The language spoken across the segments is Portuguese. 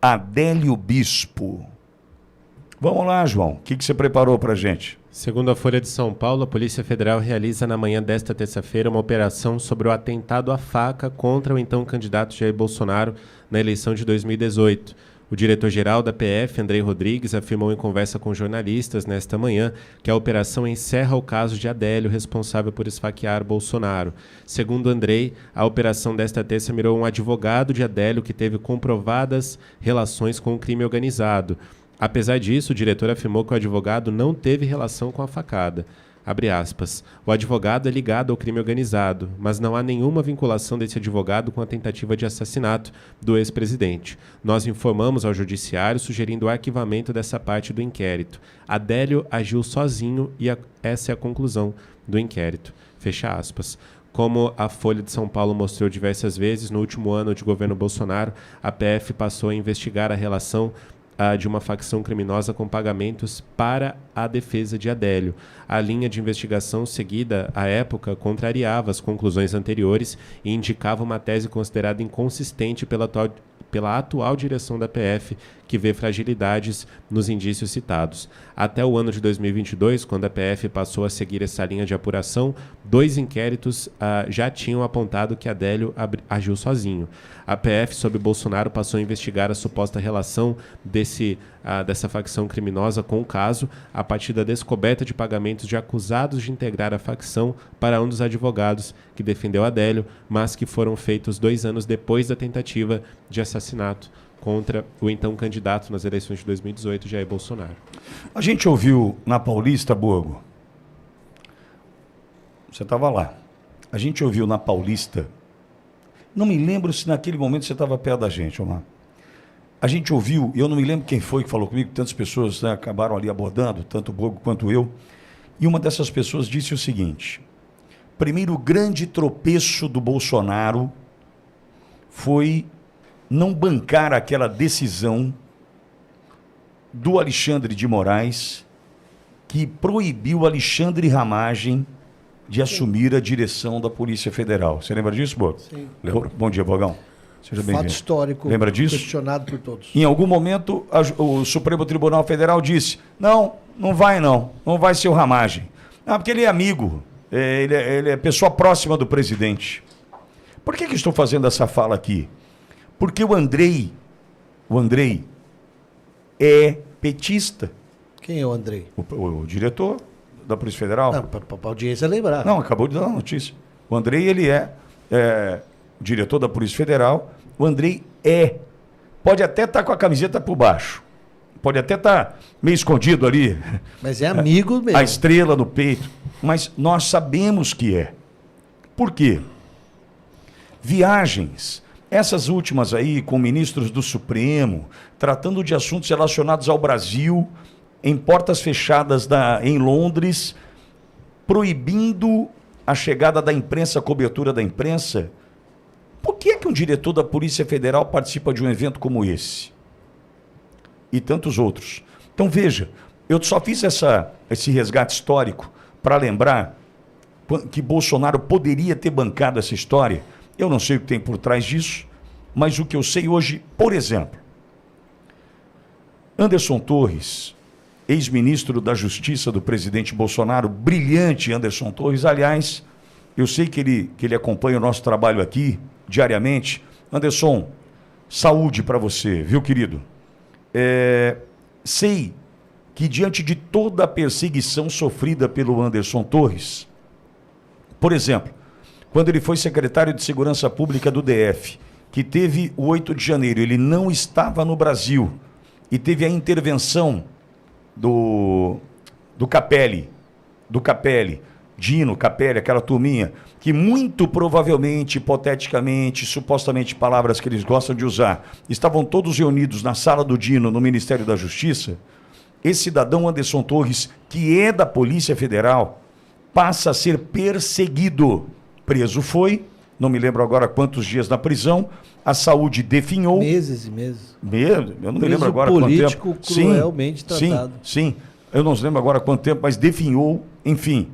Adélio Bispo. Vamos lá, João. O que você preparou para a gente? Segundo a Folha de São Paulo, a Polícia Federal realiza na manhã desta terça-feira uma operação sobre o atentado à faca contra o então candidato Jair Bolsonaro na eleição de 2018. O diretor-geral da PF, Andrei Rodrigues, afirmou em conversa com jornalistas nesta manhã que a operação encerra o caso de Adélio, responsável por esfaquear Bolsonaro. Segundo Andrei, a operação desta terça mirou um advogado de Adélio que teve comprovadas relações com o crime organizado. Apesar disso, o diretor afirmou que o advogado não teve relação com a facada. Abre aspas. O advogado é ligado ao crime organizado, mas não há nenhuma vinculação desse advogado com a tentativa de assassinato do ex-presidente. Nós informamos ao judiciário sugerindo o arquivamento dessa parte do inquérito. Adélio agiu sozinho e essa é a conclusão do inquérito. Fecha aspas. Como a Folha de São Paulo mostrou diversas vezes, no último ano de governo Bolsonaro, a PF passou a investigar a relação de uma facção criminosa com pagamentos para a defesa de Adélio. A linha de investigação seguida à época contrariava as conclusões anteriores e indicava uma tese considerada inconsistente pela atual direção da PF, que vê fragilidades nos indícios citados. Até o ano de 2022, quando a PF passou a seguir essa linha de apuração, 2 inquéritos já tinham apontado que Adélio agiu sozinho. A PF, sob Bolsonaro, passou a investigar a suposta relação dessa facção criminosa com o caso, a partir da descoberta de pagamentos de acusados de integrar a facção para um dos advogados que defendeu Adélio, mas que foram feitos 2 anos depois da tentativa de assassinato contra o então candidato nas eleições de 2018, Jair Bolsonaro. A gente ouviu na Paulista, Borgo, você estava lá, a gente ouviu na Paulista, não me lembro se naquele momento você estava perto da gente, Omar. A gente ouviu, eu não me lembro quem foi que falou comigo, tantas pessoas, né, acabaram ali abordando, tanto o Borgo quanto eu, e uma dessas pessoas disse o seguinte: primeiro grande tropeço do Bolsonaro foi não bancar aquela decisão do Alexandre de Moraes que proibiu Alexandre Ramagem de assumir a direção da Polícia Federal. Você lembra disso, Borgo? Sim. Bom dia, Bogão. Seja bem-vindo. Fato histórico. Lembra disso? Questionado por todos. Em algum momento, o Supremo Tribunal Federal disse: não vai ser o Ramagem. Porque ele é amigo, ele é pessoa próxima do presidente. Por que estou fazendo essa fala aqui? Porque o Andrei é petista. Quem é o Andrei? O diretor da Polícia Federal. Não, para a audiência lembrar. Não, acabou de dar uma notícia. O Andrei, ele é diretor da Polícia Federal. O Andrei pode até estar com a camiseta por baixo. Pode até estar meio escondido ali. Mas é amigo mesmo. A estrela no peito. Mas nós sabemos que é. Por quê? Viagens, essas últimas aí, com ministros do Supremo, tratando de assuntos relacionados ao Brasil, em portas fechadas em Londres, proibindo a chegada da imprensa, a cobertura da imprensa. Por que é que um diretor da Polícia Federal participa de um evento como esse? E tantos outros. Então veja, eu só fiz esse resgate histórico para lembrar que Bolsonaro poderia ter bancado essa história. Eu não sei o que tem por trás disso, mas o que eu sei hoje, por exemplo, Anderson Torres, ex-ministro da Justiça do presidente Bolsonaro, brilhante Anderson Torres, aliás, eu sei que ele acompanha o nosso trabalho aqui diariamente. Anderson, saúde para você, viu, querido? Sei que diante de toda a perseguição sofrida pelo Anderson Torres, por exemplo, quando ele foi secretário de Segurança Pública do DF, que teve o 8 de janeiro, ele não estava no Brasil e teve a intervenção do Capelli, Dino, Capelli, aquela turminha, que muito provavelmente, hipoteticamente, supostamente palavras que eles gostam de usar, estavam todos reunidos na sala do Dino, no Ministério da Justiça. Esse cidadão Anderson Torres, que é da Polícia Federal, passa a ser perseguido. Preso foi, não me lembro agora quantos dias na prisão, a saúde definhou. Meses e meses. Eu não me lembro agora quanto tempo. Político cruelmente tratado. Sim, eu não lembro agora quanto tempo, mas definhou, enfim.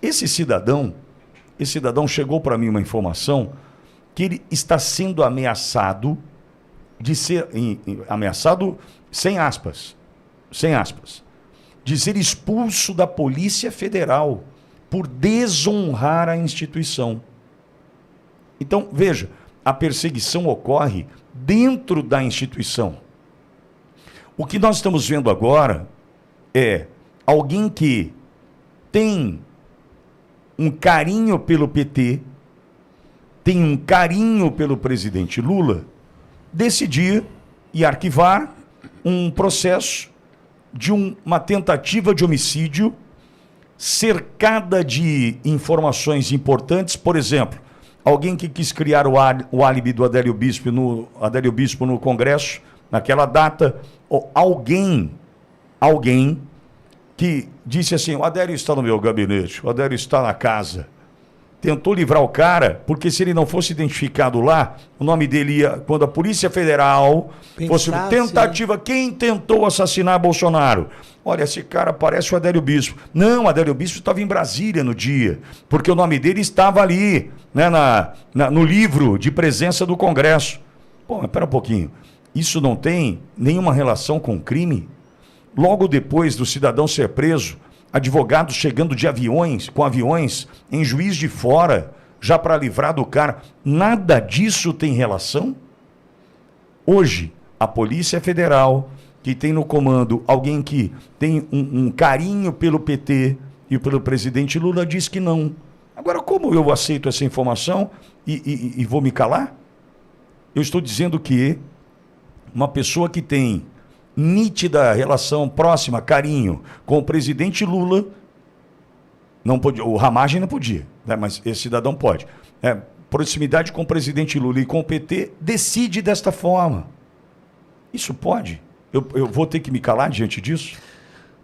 Esse cidadão chegou para mim uma informação que ele está sendo ameaçado de ser ameaçado, sem aspas, de ser expulso da Polícia Federal por desonrar a instituição. Então, veja, a perseguição ocorre dentro da instituição. O que nós estamos vendo agora é alguém que tem um carinho pelo PT, tem um carinho pelo presidente Lula, decidir e arquivar um processo de uma tentativa de homicídio cercada de informações importantes. Por exemplo, alguém que quis criar o álibi do Adélio Bispo no Congresso, naquela data, ou alguém que disse assim: o Adélio está no meu gabinete, o Adélio está na casa. Tentou livrar o cara, porque se ele não fosse identificado lá, o nome dele ia, quando a Polícia Federal fosse tentativa, quem tentou assassinar Bolsonaro? Olha, esse cara parece o Adélio Bispo. Não, o Adélio Bispo estava em Brasília no dia, porque o nome dele estava ali, né, no livro de presença do Congresso. Pô, mas espera um pouquinho, isso não tem nenhuma relação com crime? Logo depois do cidadão ser preso, advogados chegando com aviões em Juiz de Fora, já para livrar do cara. Nada disso tem relação? Hoje, a Polícia Federal, que tem no comando alguém que tem um carinho pelo PT e pelo presidente Lula, diz que não. Agora, como eu aceito essa informação e vou me calar? Eu estou dizendo que uma pessoa que tem nítida relação próxima, carinho com o presidente Lula, não podia, o Ramagem não podia, né, mas esse cidadão pode. Proximidade com o presidente Lula e com o PT, decide desta forma. Isso pode? Eu vou ter que me calar diante disso?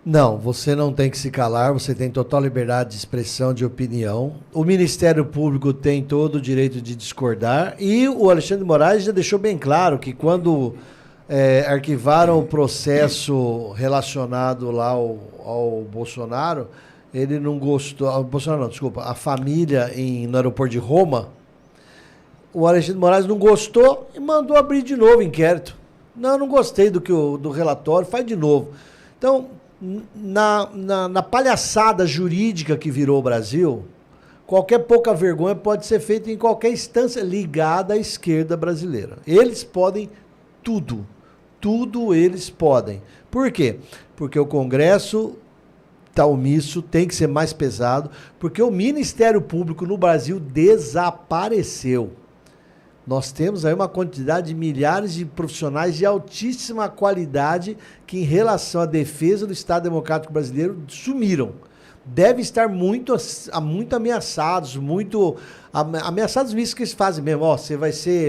Não, você não tem que se calar, você tem total liberdade de expressão, de opinião. O Ministério Público tem todo o direito de discordar e o Alexandre de Moraes já deixou bem claro que quando arquivaram o processo relacionado lá ao Bolsonaro, ele não gostou, Bolsonaro não, desculpa, a família no aeroporto de Roma, o Alexandre de Moraes não gostou e mandou abrir de novo o inquérito. Não gostei do relatório, faz de novo. Então, na palhaçada jurídica que virou o Brasil, qualquer pouca vergonha pode ser feita em qualquer instância ligada à esquerda brasileira. Eles podem tudo. Tudo eles podem. Por quê? Porque o Congresso está omisso, tem que ser mais pesado, porque o Ministério Público no Brasil desapareceu. Nós temos aí uma quantidade de milhares de profissionais de altíssima qualidade que, em relação à defesa do Estado Democrático Brasileiro, sumiram. Devem estar muito ameaçados, ameaçados nisso que eles fazem mesmo. Você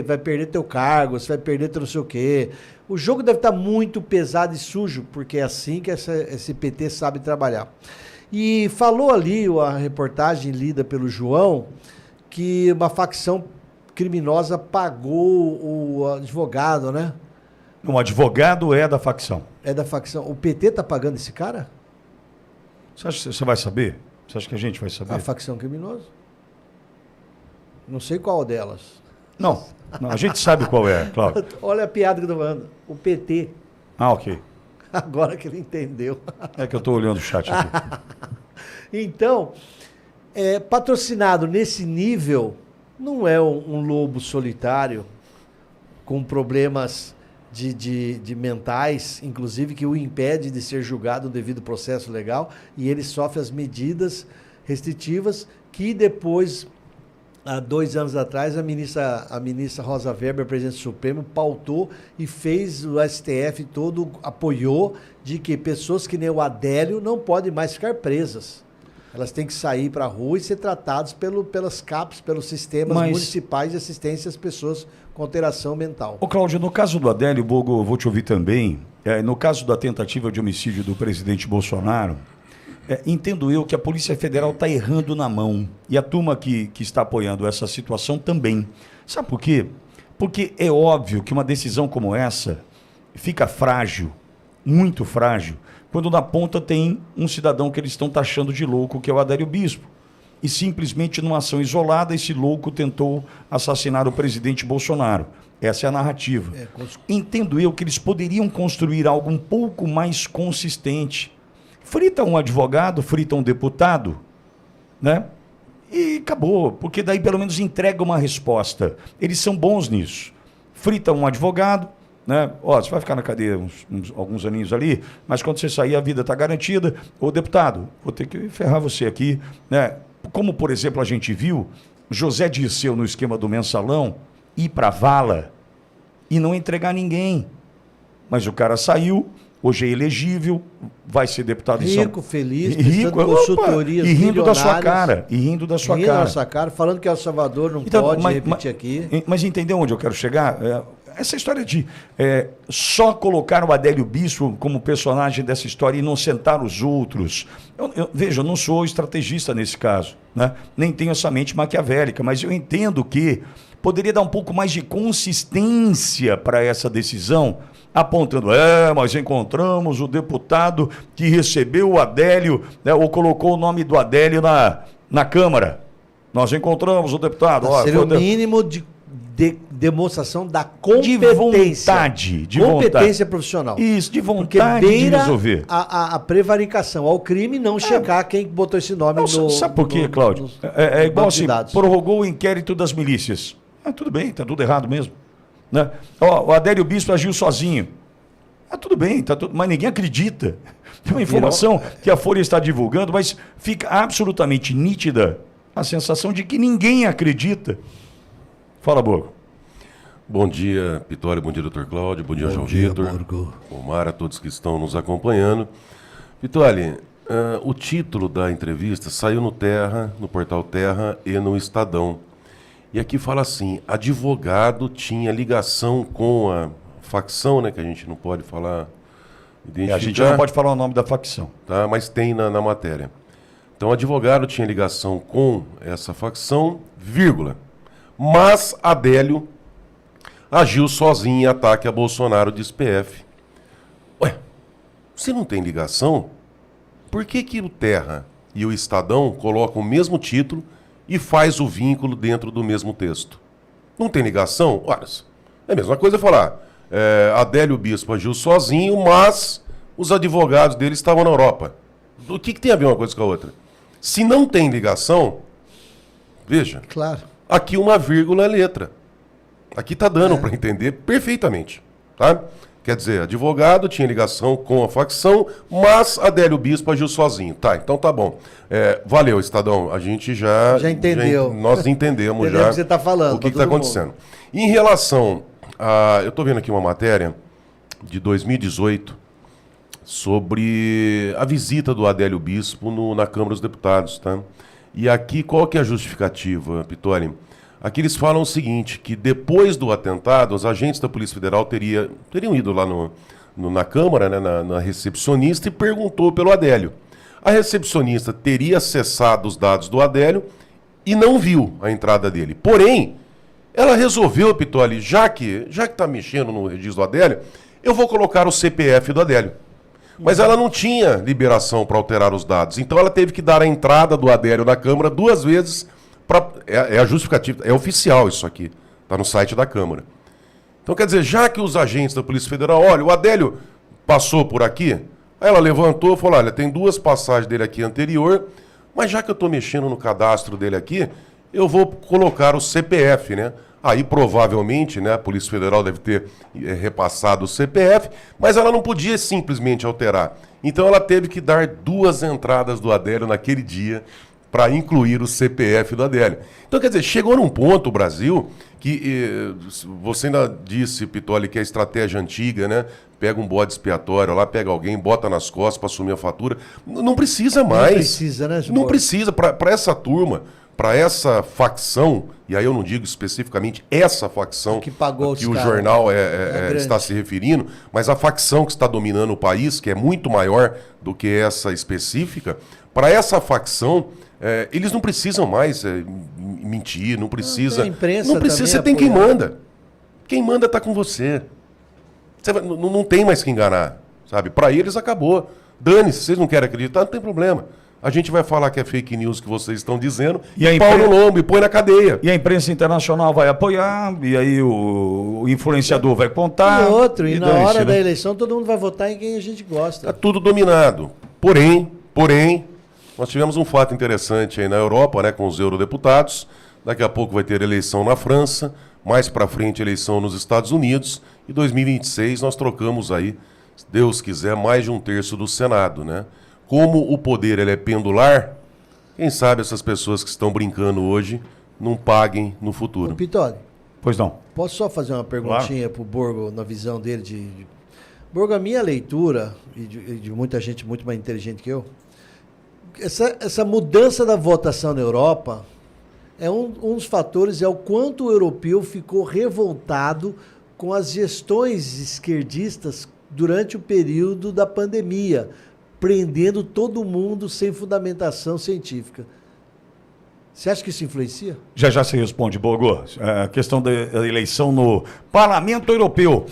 vai perder teu cargo, você vai perder teu não sei o quê. O jogo deve estar muito pesado e sujo, porque é assim que esse PT sabe trabalhar. E falou ali, a reportagem lida pelo João, que uma facção criminosa pagou o advogado, né? O advogado é da facção. É da facção. O PT está pagando esse cara? Você acha que você vai saber? Você acha que a gente vai saber? A facção criminosa? Não sei qual delas. Não, a gente sabe qual é, claro. Olha a piada que eu estou falando. O PT. Ah, ok. Agora que ele entendeu. É que eu estou olhando o chat aqui. Então, patrocinado nesse nível, não é um lobo solitário com problemas de mentais, inclusive, que o impede de ser julgado no devido processo legal, e ele sofre as medidas restritivas que depois, há 2 anos atrás, a ministra Rosa Weber, presidente do Supremo, pautou e fez o STF todo, apoiou, de que pessoas que nem o Adélio não podem mais ficar presas. Elas têm que sair para a rua e ser tratadas pelas CAPs, pelos sistemas municipais de assistência às pessoas com alteração mental. Ô Cláudio, no caso do Adélio, Bogo, vou te ouvir também, no caso da tentativa de homicídio do presidente Bolsonaro, entendo eu que a Polícia Federal está errando na mão, e a turma que está apoiando essa situação também. Sabe por quê? Porque é óbvio que uma decisão como essa fica frágil, muito frágil, quando na ponta tem um cidadão que eles estão taxando de louco, que é o Adélio Bispo. E simplesmente numa ação isolada, esse louco tentou assassinar o presidente Bolsonaro. Essa é a narrativa. Entendo eu que eles poderiam construir algo um pouco mais consistente. Frita um advogado, frita um deputado, né? E acabou, porque daí pelo menos entrega uma resposta. Eles são bons nisso. Frita um advogado, né? Ó, você vai ficar na cadeia alguns aninhos ali, mas quando você sair a vida está garantida. Ô deputado, vou ter que ferrar você aqui, né? Como, por exemplo, a gente viu José Dirceu no esquema do mensalão ir para a vala e não entregar ninguém. Mas o cara saiu, hoje é elegível, vai ser deputado em São Paulo. Rico, feliz, prestando consultorias e rindo da sua milionárias. cara. E rindo da sua Rindo cara. da sua cara, falando que El Salvador não Então, pode repetir aqui. Mas entendeu onde eu quero chegar? Essa história de só colocar o Adélio Bispo como personagem dessa história e inocentar os outros. Veja, eu não sou estrategista nesse caso, né? Nem tenho essa mente maquiavélica, mas eu entendo que poderia dar um pouco mais de consistência para essa decisão, apontando, mas encontramos o deputado que recebeu o Adélio, né, ou colocou o nome do Adélio na Câmara. Nós encontramos o deputado. Seria o mínimo de demonstração da competência. De vontade. De competência vontade. profissional. Isso, de Porque vontade de beira resolver. a prevaricação ao crime não checar quem botou esse nome Não, sabe por quê, Cláudio? É igual assim, prorrogou o inquérito das milícias. Tudo bem, está tudo errado mesmo. Né? O Adélio Bispo agiu sozinho. Tudo bem, mas ninguém acredita. Tem uma informação que a Folha está divulgando, mas fica absolutamente nítida a sensação de que ninguém acredita. Fala, Borgo. Bom dia, Pitório, bom dia, Dr. Cláudio, bom dia, João Vitor, Omar, a todos que estão nos acompanhando. Pitório, o título da entrevista saiu no Terra, no portal Terra e no Estadão. E aqui fala assim, advogado tinha ligação com a facção, né, que a gente não pode falar, identificar. A gente não pode falar o nome da facção. Tá, mas tem na matéria. Então, advogado tinha ligação com essa facção, vírgula. Mas Adélio agiu sozinho em ataque a Bolsonaro, diz PF. Ué, se não tem ligação, por que o Terra e o Estadão colocam o mesmo título e faz o vínculo dentro do mesmo texto? Não tem ligação? Ora, é a mesma coisa falar, Adélio Bispo agiu sozinho, mas os advogados dele estavam na Europa. O que tem a ver uma coisa com a outra? Se não tem ligação, veja... Claro. Aqui uma vírgula é letra. Aqui está dando para entender perfeitamente. Tá? Quer dizer, advogado tinha ligação com a facção, mas Adélio Bispo agiu sozinho. Tá, então tá bom. Valeu, Estadão. A gente já entendeu. Nós entendemos já o que você está falando. O que está acontecendo. Em relação a... Eu estou vendo aqui uma matéria de 2018 sobre a visita do Adélio Bispo na Câmara dos Deputados, tá? E aqui, qual que é a justificativa, Pitório? Aqui eles falam o seguinte, que depois do atentado, os agentes da Polícia Federal teriam ido lá na Câmara, né, na recepcionista, e perguntou pelo Adélio. A recepcionista teria acessado os dados do Adélio e não viu a entrada dele. Porém, ela resolveu, Pitório, já que está mexendo no registro do Adélio, eu vou colocar o CPF do Adélio. Mas ela não tinha liberação para alterar os dados. Então ela teve que dar a entrada do Adélio na Câmara 2 vezes. É a justificativa, é oficial isso aqui. Está no site da Câmara. Então quer dizer, já que os agentes da Polícia Federal, olha, o Adélio passou por aqui, aí ela levantou e falou, olha, tem 2 passagens dele aqui anterior, mas já que eu estou mexendo no cadastro dele aqui, eu vou colocar o CPF, né? Aí provavelmente, né, a Polícia Federal deve ter repassado o CPF, mas ela não podia simplesmente alterar. Então ela teve que dar 2 entradas do Adélio naquele dia para incluir o CPF do Adélio. Então, quer dizer, chegou num ponto o Brasil que você ainda disse, Pitório, que é a estratégia antiga, né? Pega um bode expiatório lá, pega alguém, bota nas costas para assumir a fatura. Não precisa mais. Não precisa, né? Não precisa. Para essa turma, para essa facção, e aí eu não digo especificamente essa facção que pagou que o jornal está se referindo, mas a facção que está dominando o país, que é muito maior do que essa específica, para essa facção, eles não precisam mais mentir, não precisa. Não precisa, você tem quem manda. Quem manda está com você. Não tem mais que enganar, sabe? Para eles acabou. Dane-se, vocês não querem acreditar, não tem problema. A gente vai falar que é fake news que vocês estão dizendo, E a pau no impre- lombo e põe na cadeia. E a imprensa internacional vai apoiar, e aí o influenciador vai contar. E na dane-se, hora né? da eleição todo mundo vai votar em quem a gente Está gosta. tudo dominado. Porém, nós tivemos um fato interessante aí na Europa, né, com os eurodeputados. Daqui a pouco vai ter eleição na França, mais para frente eleição nos Estados Unidos. E 2026 nós trocamos aí, se Deus quiser, mais de 1/3 do Senado, né? Como o poder ele é pendular, quem sabe essas pessoas que estão brincando hoje não paguem no Ô, futuro. Pitoli, Pois não. posso só fazer uma perguntinha pro Borgo na visão dele Borgo, a minha leitura, e de muita gente muito mais inteligente que eu, essa mudança da votação na Europa é um dos fatores, é o quanto o europeu ficou revoltado com as gestões esquerdistas durante o período da pandemia, prendendo todo mundo sem fundamentação científica. Você acha que isso influencia? Já se responde, Borgo. A questão da eleição no Parlamento Europeu.